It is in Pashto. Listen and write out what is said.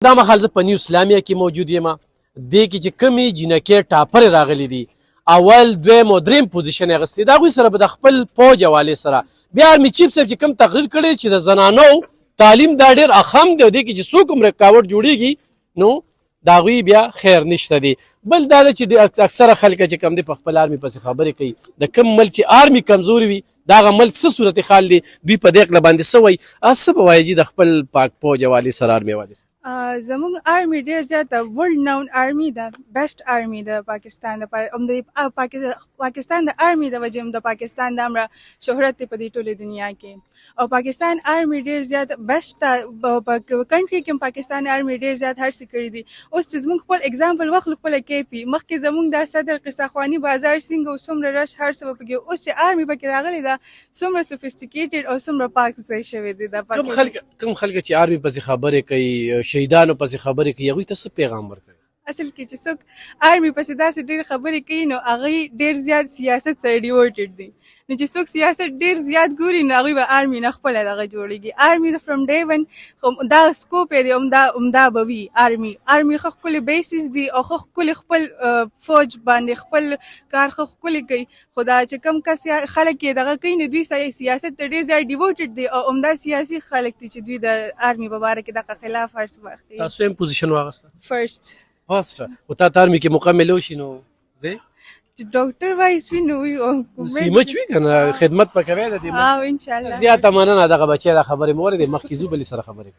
دا مهال زه په نیو اسلامیه کې موجود یم. دې کې چې کومې جینکې ټاپرې راغلي دي اول دویم او دریم پوزیشن یې اخیستی د هغوی سره به د خپل پوج حوالې سره بیا آرمي چیف صاحب چې کوم تقریر کړی چې د زنانو تعلیم دا ډېر اهم دی او دې کې چې څوک هم رکاوټ جوړېږي نو د هغوی بیا خیر نشته دی. بل دا ده چې اکثره خلک چې کوم دی په خپل آرمي پسې خبرې کوي د کوم ملک چې آرمي کمزوري وي د هغه ملک څه صورت حال دی دوی په دې اقله باندې څه وایي څه به وایي د خپل پاک پوج حوالې سره آرمي حوالې سره. زموږ آرمي ډېر زیاته ورلډ ناون آرمي ده، بیسټ آرمي د پاکستان لپاره. هم د پاکستان د آرمي د وجې هم د پاکستان د امره شهرت دی په دې ټولې دنیا کې. او پاکستان آرمي ډېر زیات بیسټ په کنټري کې هم پاکستان آرمي ډېر زیات هر څه کړي دي. اوس چې زموږ خپل اگزامپل واخلو خپله کیپي مخکې زموږ دا صدر قصه خواني بازار څنګه او څومره رش هر څه به پکې اوس چې آرمي پکې راغلی ده څومره سوفیسټیکیټډ او څومره پاک ځای شوی دی. کوم خلک چې آرمي پسې خبرې کوي شهیدانو پسې خبرې کوي هغوی ته څه پیغام ورکوي؟ اصل کې چې څوک آرمي پسې داسې ډېر خبرې کوي نو هغوی ډېر زیات سیاست سره ډیوټډ دي. نو چې څوک سیاست ډېر زیات ګوري نو هغوی به آرمي نه خپله دغه جوړېږي. آرمي د فرام ډے ون دا سکوپ یې دی همدا به وي. آرمي ښه ښکلې بیسز دي او ښه ښکلې خپل فوج باندې خپل کار ښه ښکلې کوي. خو دا چې کوم کس خلک یې دغه کوي نو دوی سیاست ته ډېر زیات ډیوټډ دي او همدا سیاسي خلک دي چې دوی د آرمي په باره کې دغه خلاف هر څه واخلي. تاسو هم پوزیشن واخیسته؟ فرسټ. خو تا ته آرمي کې مکمل وشي نو ځې چې ډاکټر وایس وي نو سیمچ وي که نه خدمت به کوې د دې انشاءالله. زیاته مننه دغه بچی دا خبرې مې واورېدې مخکې ځو بلې سره خبرې